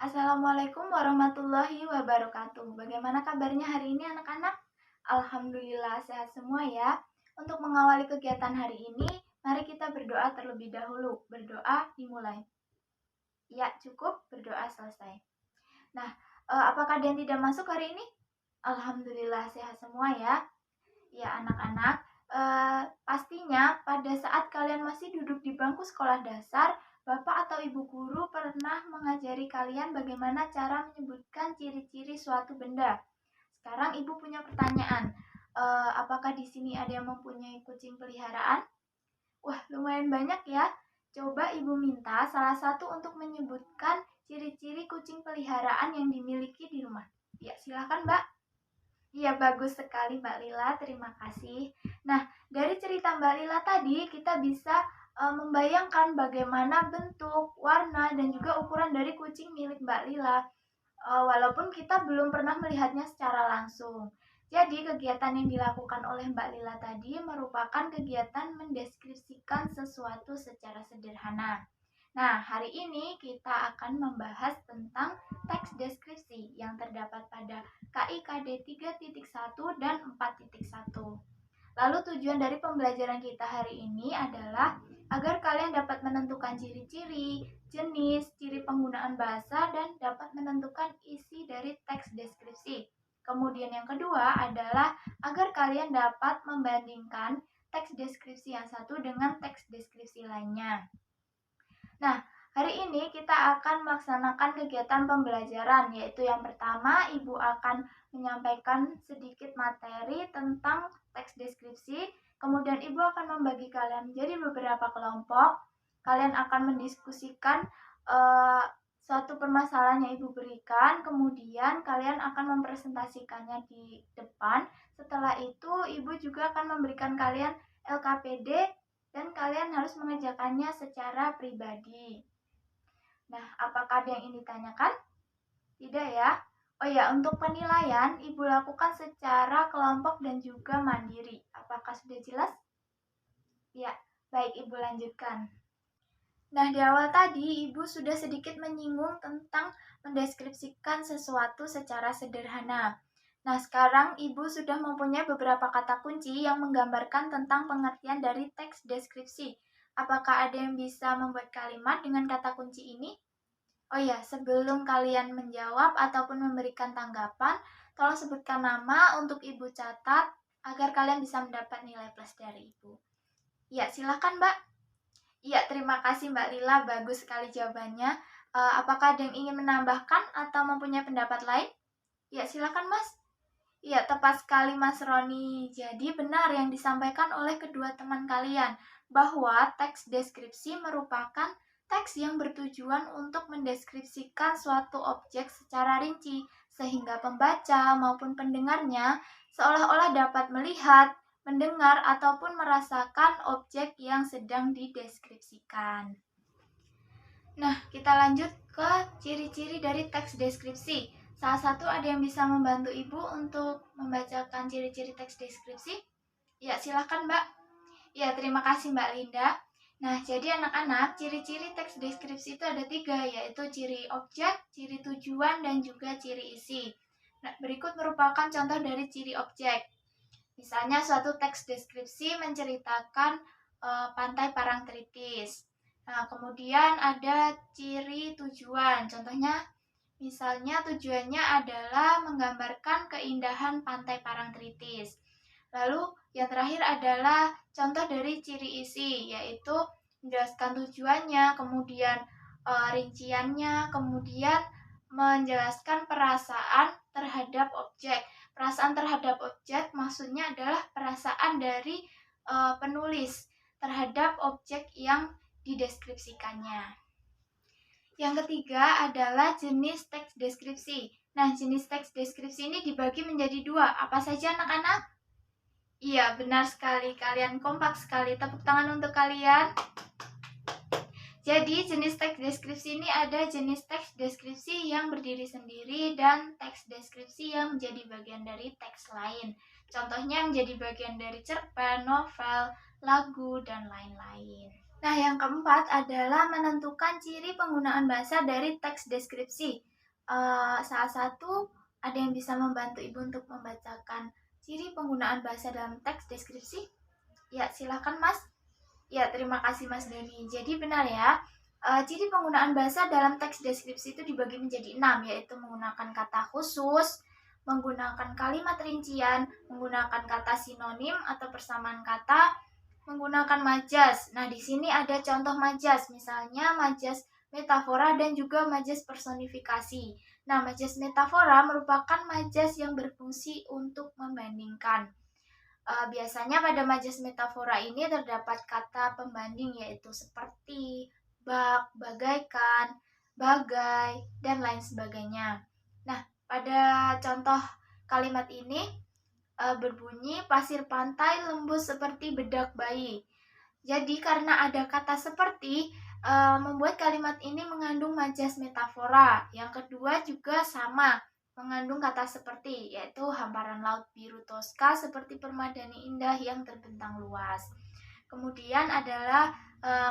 Assalamualaikum warahmatullahi wabarakatuh. Bagaimana kabarnya hari ini anak-anak? Alhamdulillah sehat semua ya. Untuk mengawali kegiatan hari ini, mari kita berdoa terlebih dahulu. Berdoa dimulai. Ya, cukup berdoa selesai. Nah, apakah ada yang tidak masuk hari ini? Alhamdulillah sehat semua ya. Ya anak-anak, pastinya pada saat kalian masih duduk di bangku sekolah dasar, Bapak atau Ibu guru pernah mengajari kalian bagaimana cara menyebutkan ciri-ciri suatu benda. Sekarang Ibu punya pertanyaan, apakah di sini ada yang mempunyai kucing peliharaan? Wah, lumayan banyak ya. Coba Ibu minta salah satu untuk menyebutkan ciri-ciri kucing peliharaan yang dimiliki di rumah. Ya, silakan Mbak. Iya, bagus sekali Mbak Lila, terima kasih. Nah, dari cerita Mbak Lila tadi, kita bisa membayangkan bagaimana bentuk, warna, dan juga ukuran dari kucing milik Mbak Lila, walaupun kita belum pernah melihatnya secara langsung. Jadi, kegiatan yang dilakukan oleh Mbak Lila tadi merupakan kegiatan mendeskripsikan sesuatu secara sederhana. Nah, hari ini kita akan membahas tentang teks deskripsi yang terdapat pada KIKD 3.1 dan 4.1. Lalu tujuan dari pembelajaran kita hari ini adalah agar kalian dapat menentukan ciri-ciri, jenis, ciri penggunaan bahasa, dan dapat menentukan isi dari teks deskripsi. Kemudian yang kedua adalah agar kalian dapat membandingkan teks deskripsi yang satu dengan teks deskripsi lainnya. Nah, hari ini kita akan melaksanakan kegiatan pembelajaran, yaitu yang pertama, Ibu akan menyampaikan sedikit materi tentang teks deskripsi, kemudian Ibu akan membagi kalian menjadi beberapa kelompok, kalian akan mendiskusikan suatu permasalahan yang Ibu berikan, kemudian kalian akan mempresentasikannya di depan, setelah itu Ibu juga akan memberikan kalian LKPD, dan kalian harus mengerjakannya secara pribadi. Nah, apakah ada yang ingin ditanyakan? Tidak ya? Oh ya, untuk penilaian Ibu lakukan secara kelompok dan juga mandiri. Apakah sudah jelas? Ya, baik Ibu lanjutkan. Nah, di awal tadi Ibu sudah sedikit menyinggung tentang mendeskripsikan sesuatu secara sederhana. Nah, sekarang Ibu sudah mempunyai beberapa kata kunci yang menggambarkan tentang pengertian dari teks deskripsi. Apakah ada yang bisa membuat kalimat dengan kata kunci ini? Oh ya, sebelum kalian menjawab ataupun memberikan tanggapan, tolong sebutkan nama untuk Ibu catat agar kalian bisa mendapat nilai plus dari Ibu. Ya, silakan Mbak. Iya, terima kasih Mbak Lila, bagus sekali jawabannya. Apakah ada yang ingin menambahkan atau mempunyai pendapat lain? Ya, silakan Mas. Iya, tepat sekali Mas Roni. Jadi benar yang disampaikan oleh kedua teman kalian, bahwa teks deskripsi merupakan teks yang bertujuan untuk mendeskripsikan suatu objek secara rinci, sehingga pembaca maupun pendengarnya seolah-olah dapat melihat, mendengar, ataupun merasakan objek yang sedang dideskripsikan. Nah, kita lanjut ke ciri-ciri dari teks deskripsi. Salah satu ada yang bisa membantu Ibu untuk membacakan ciri-ciri teks deskripsi? Ya, silakan Mbak. Ya, terima kasih Mbak Linda. Nah, jadi anak-anak, ciri-ciri teks deskripsi itu ada 3, yaitu ciri objek, ciri tujuan, dan juga ciri isi. Nah, berikut merupakan contoh dari ciri objek. Misalnya, suatu teks deskripsi menceritakan pantai Parangtritis. Nah, kemudian ada ciri tujuan. Contohnya, misalnya tujuannya adalah menggambarkan keindahan pantai Parangtritis. Lalu yang terakhir adalah contoh dari ciri isi, yaitu menjelaskan tujuannya, kemudian rinciannya, kemudian menjelaskan perasaan terhadap objek. Perasaan terhadap objek maksudnya adalah perasaan dari penulis terhadap objek yang dideskripsikannya. Yang ketiga adalah jenis teks deskripsi. Nah, jenis teks deskripsi ini dibagi menjadi 2. Apa saja anak-anak? Iya, benar sekali. Kalian kompak sekali. Tepuk tangan untuk kalian. Jadi, jenis teks deskripsi ini ada jenis teks deskripsi yang berdiri sendiri dan teks deskripsi yang menjadi bagian dari teks lain. Contohnya menjadi bagian dari cerpen, novel, lagu, dan lain-lain. Nah, yang keempat adalah menentukan ciri penggunaan bahasa dari teks deskripsi. Saat satu ada yang bisa membantu Ibu untuk membacakan ciri penggunaan bahasa dalam teks deskripsi? Ya, silakan Mas. Ya, terima kasih Mas Deni. Jadi benar ya, ciri penggunaan bahasa dalam teks deskripsi itu dibagi menjadi 6, yaitu menggunakan kata khusus, menggunakan kalimat rincian, menggunakan kata sinonim atau persamaan kata, menggunakan majas. Nah, di sini ada contoh majas, misalnya majas metafora dan juga majas personifikasi. Nah, majas metafora merupakan majas yang berfungsi untuk membandingkan. Biasanya pada majas metafora ini terdapat kata pembanding yaitu seperti, bak, bagaikan, bagai, dan lain sebagainya. Nah, pada contoh kalimat ini berbunyi pasir pantai lembut seperti bedak bayi. Jadi karena ada kata seperti, membuat kalimat ini mengandung majas metafora. Yang kedua juga sama, mengandung kata seperti, yaitu hamparan laut biru toska seperti permadani indah yang terbentang luas. Kemudian adalah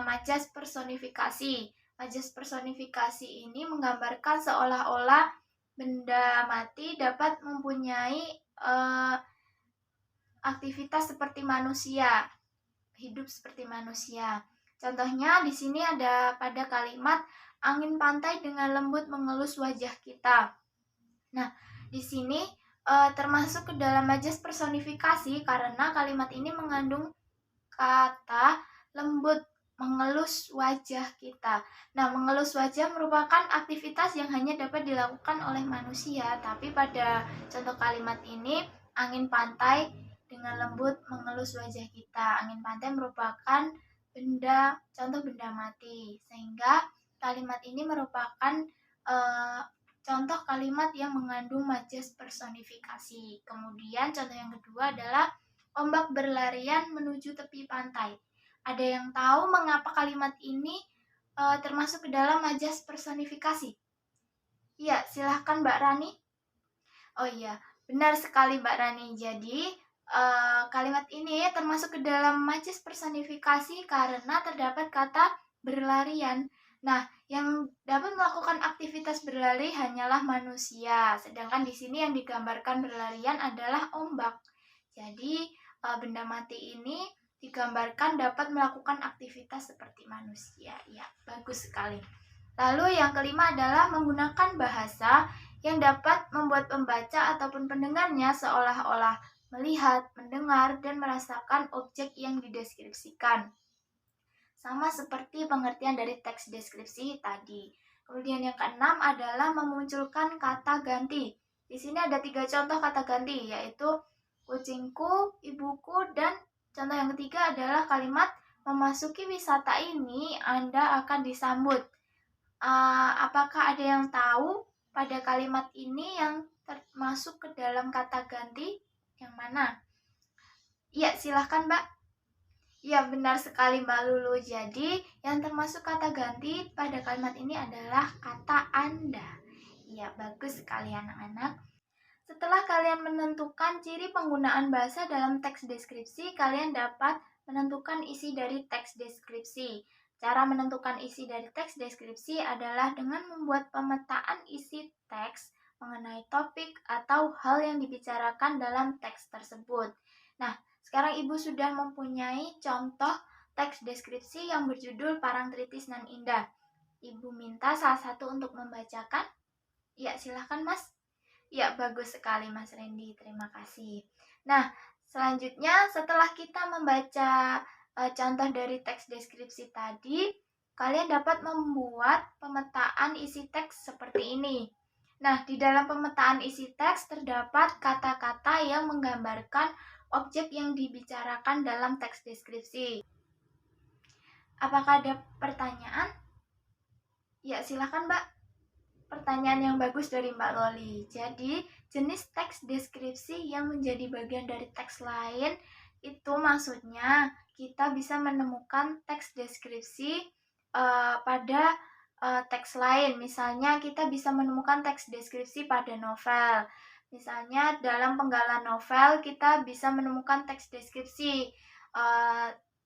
majas personifikasi. Majas personifikasi ini menggambarkan seolah-olah benda mati dapat mempunyai aktivitas seperti manusia, hidup seperti manusia. Contohnya di sini ada pada kalimat angin pantai dengan lembut mengelus wajah kita. Nah, di sini termasuk ke dalam majas personifikasi karena kalimat ini mengandung kata lembut mengelus wajah kita. Nah, mengelus wajah merupakan aktivitas yang hanya dapat dilakukan oleh manusia, tapi pada contoh kalimat ini angin pantai dengan lembut mengelus wajah kita. Angin pantai merupakan contoh benda mati, sehingga kalimat ini merupakan contoh kalimat yang mengandung majas personifikasi. Kemudian contoh yang kedua adalah ombak berlarian menuju tepi pantai. Ada yang tahu mengapa kalimat ini termasuk ke dalam majas personifikasi? Iya, silahkan Mbak Rani. Oh iya, benar sekali Mbak Rani. Jadi kalimat ini termasuk ke dalam majas personifikasi karena terdapat kata berlarian. Nah, yang dapat melakukan aktivitas berlari hanyalah manusia, sedangkan di sini yang digambarkan berlarian adalah ombak. Jadi, benda mati ini digambarkan dapat melakukan aktivitas seperti manusia. Ya, bagus sekali. Lalu yang kelima adalah menggunakan bahasa yang dapat membuat pembaca ataupun pendengarnya seolah-olah melihat, mendengar, dan merasakan objek yang dideskripsikan. Sama seperti pengertian dari teks deskripsi tadi. Kemudian yang keenam adalah memunculkan kata ganti. Di sini ada 3 contoh kata ganti, yaitu kucingku, ibuku, dan contoh yang ketiga adalah kalimat memasuki wisata ini Anda akan disambut. Apakah ada yang tahu pada kalimat ini yang termasuk ke dalam kata ganti? Yang mana? Iya, silahkan Mbak. Ya, benar sekali Mbak Lulu. Jadi, yang termasuk kata ganti pada kalimat ini adalah kata Anda. Ya, bagus sekali anak-anak. Setelah kalian menentukan ciri penggunaan bahasa dalam teks deskripsi, kalian dapat menentukan isi dari teks deskripsi. Cara menentukan isi dari teks deskripsi adalah dengan membuat pemetaan isi teks mengenai topik atau hal yang dibicarakan dalam teks tersebut. Nah, sekarang Ibu sudah mempunyai contoh teks deskripsi yang berjudul Parangtritis nan Indah. Ibu minta salah satu untuk membacakan. Ya, silahkan Mas. Ya, bagus sekali Mas Randy. Terima kasih. Nah, selanjutnya setelah kita membaca contoh dari teks deskripsi tadi, kalian dapat membuat pemetaan isi teks seperti ini. Nah, di dalam pemetaan isi teks terdapat kata-kata yang menggambarkan objek yang dibicarakan dalam teks deskripsi. Apakah ada pertanyaan? Ya, silakan Mbak. Pertanyaan yang bagus dari Mbak Loli. Jadi, jenis teks deskripsi yang menjadi bagian dari teks lain itu maksudnya kita bisa menemukan teks deskripsi pada teks lain. Misalnya kita bisa menemukan teks deskripsi pada novel. Misalnya dalam penggalan novel kita bisa menemukan teks deskripsi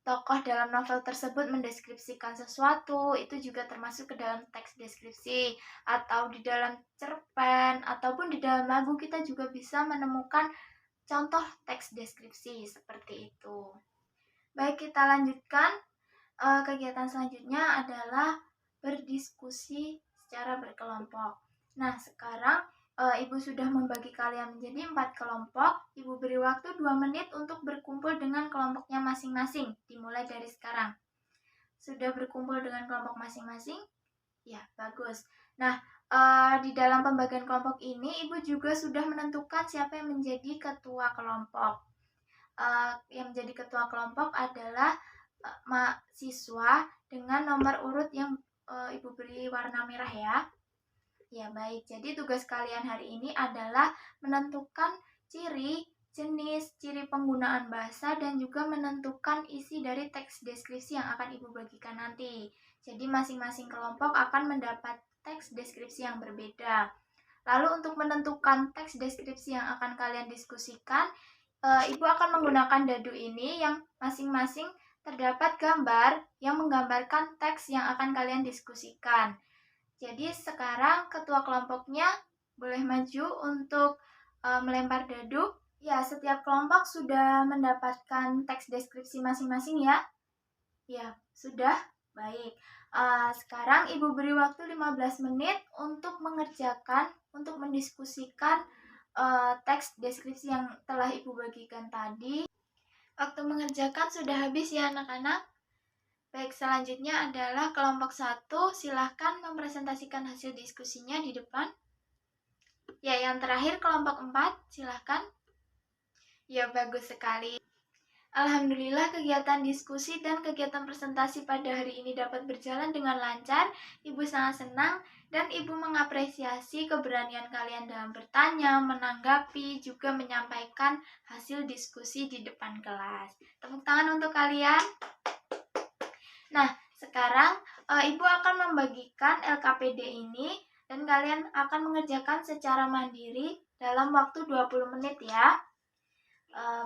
tokoh dalam novel tersebut mendeskripsikan sesuatu, itu juga termasuk ke dalam teks deskripsi. Atau di dalam cerpen, ataupun di dalam lagu kita juga bisa menemukan contoh teks deskripsi seperti itu. Baik, kita lanjutkan. Kegiatan selanjutnya adalah berdiskusi secara berkelompok. Nah, sekarang Ibu sudah membagi kalian menjadi 4 kelompok. Ibu beri waktu 2 menit untuk berkumpul dengan kelompoknya masing-masing. Dimulai dari sekarang. Sudah berkumpul dengan kelompok masing-masing? Ya, bagus. Nah, di dalam pembagian kelompok ini, Ibu juga sudah menentukan siapa yang menjadi ketua kelompok. Yang menjadi ketua kelompok adalah mahasiswa dengan nomor urut yang Ibu beri warna merah ya. Ya, baik. Jadi tugas kalian hari ini adalah menentukan ciri, jenis, ciri penggunaan bahasa, dan juga menentukan isi dari teks deskripsi yang akan Ibu bagikan nanti. Jadi masing-masing kelompok akan mendapat teks deskripsi yang berbeda. Lalu untuk menentukan teks deskripsi yang akan kalian diskusikan, Ibu akan menggunakan dadu ini yang masing-masing terdapat gambar yang menggambarkan teks yang akan kalian diskusikan. Jadi sekarang ketua kelompoknya boleh maju untuk melempar dadu. Ya, setiap kelompok sudah mendapatkan teks deskripsi masing-masing ya. Ya, sudah. Baik. Sekarang Ibu beri waktu 15 menit untuk mengerjakan, untuk mendiskusikan teks deskripsi yang telah Ibu bagikan tadi. Waktu mengerjakan sudah habis ya anak-anak. Baik, selanjutnya adalah kelompok 1. Silahkan mempresentasikan hasil diskusinya di depan. Ya, yang terakhir kelompok 4. Silahkan. Ya, bagus sekali. Alhamdulillah kegiatan diskusi dan kegiatan presentasi pada hari ini dapat berjalan dengan lancar. Ibu sangat senang dan Ibu mengapresiasi keberanian kalian dalam bertanya, menanggapi, juga menyampaikan hasil diskusi di depan kelas. Tepuk tangan untuk kalian. Nah, sekarang Ibu akan membagikan LKPD ini dan kalian akan mengerjakan secara mandiri dalam waktu 20 menit ya.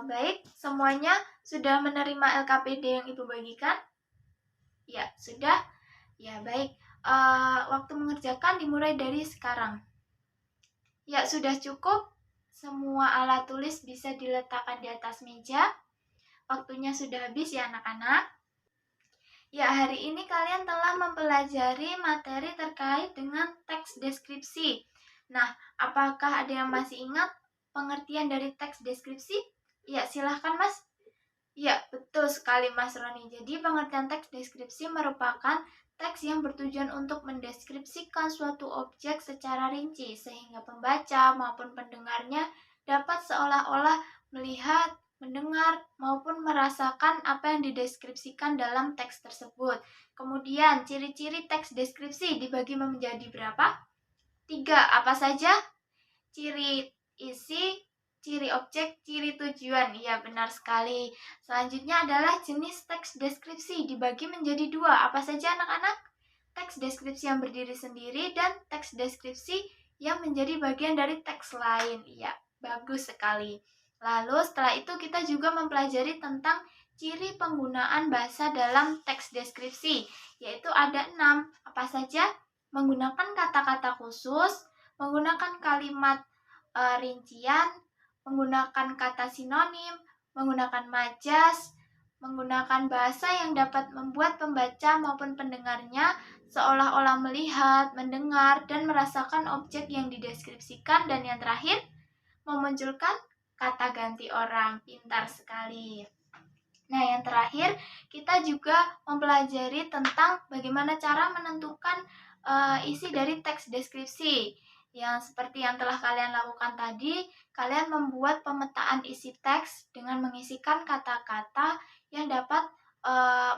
Baik, semuanya sudah menerima LKPD yang Ibu bagikan? Ya, sudah? Ya, baik. Waktu mengerjakan dimulai dari sekarang. Ya, sudah cukup. Semua alat tulis bisa diletakkan di atas meja. Waktunya sudah habis ya anak-anak. Ya, hari ini kalian telah mempelajari materi terkait dengan teks deskripsi. Nah, apakah ada yang masih ingat pengertian dari teks deskripsi? Ya, silahkan Mas. Ya, betul sekali Mas Roni. Jadi pengertian teks deskripsi merupakan teks yang bertujuan untuk mendeskripsikan suatu objek secara rinci sehingga pembaca maupun pendengarnya dapat seolah-olah melihat, mendengar, maupun merasakan apa yang dideskripsikan dalam teks tersebut. Kemudian, ciri-ciri teks deskripsi dibagi menjadi berapa? 3. Apa saja? Ciri isi, ciri objek, ciri tujuan. Iya, benar sekali. Selanjutnya adalah jenis teks deskripsi dibagi menjadi 2. Apa saja anak-anak? Teks deskripsi yang berdiri sendiri dan teks deskripsi yang menjadi bagian dari teks lain. Iya, bagus sekali. Lalu setelah itu kita juga mempelajari tentang ciri penggunaan bahasa dalam teks deskripsi, yaitu ada 6. Apa saja? Menggunakan kata-kata khusus, menggunakan kalimat rincian, menggunakan kata sinonim, menggunakan majas, menggunakan bahasa yang dapat membuat pembaca maupun pendengarnya seolah-olah melihat, mendengar, dan merasakan objek yang dideskripsikan. Dan yang terakhir, memunculkan kata ganti orang. Pintar sekali. Nah, yang terakhir, kita juga mempelajari tentang bagaimana cara menentukan isi dari teks deskripsi. Yang seperti yang telah kalian lakukan tadi, kalian membuat pemetaan isi teks dengan mengisikan kata-kata yang dapat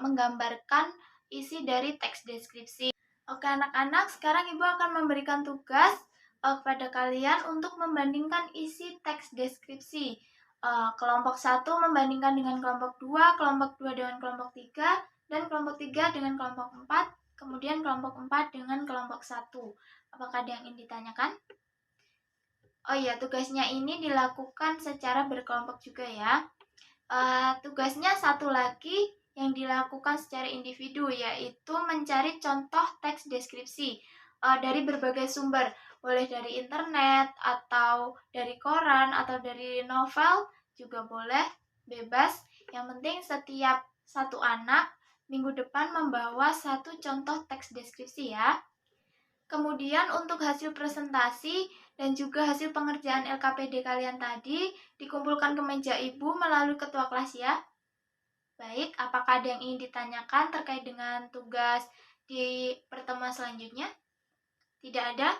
menggambarkan isi dari teks deskripsi. Oke anak-anak, sekarang Ibu akan memberikan tugas kepada kalian untuk membandingkan isi teks deskripsi. Kelompok 1 membandingkan dengan kelompok 2, kelompok 2 dengan kelompok 3, dan kelompok 3 dengan kelompok 4, kemudian kelompok 4 dengan kelompok 1. Apakah ada yang ingin ditanyakan? Oh iya, tugasnya ini dilakukan secara berkelompok juga ya. Tugasnya satu lagi, yang dilakukan secara individu, yaitu mencari contoh teks deskripsi dari berbagai sumber, boleh dari internet, atau dari koran, atau dari novel, juga boleh, bebas. Yang penting setiap satu anak minggu depan membawa satu contoh teks deskripsi ya. Kemudian untuk hasil presentasi dan juga hasil pengerjaan LKPD kalian tadi dikumpulkan ke meja ibu melalui ketua kelas ya. Baik, apakah ada yang ingin ditanyakan terkait dengan tugas di pertemuan selanjutnya? Tidak ada?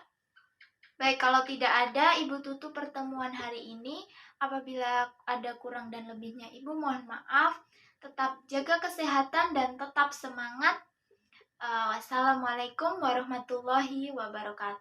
Baik, kalau tidak ada, Ibu tutup pertemuan hari ini. Apabila ada kurang dan lebihnya Ibu mohon maaf. Tetap jaga kesehatan dan tetap semangat. Wassalamualaikum warahmatullahi wabarakatuh.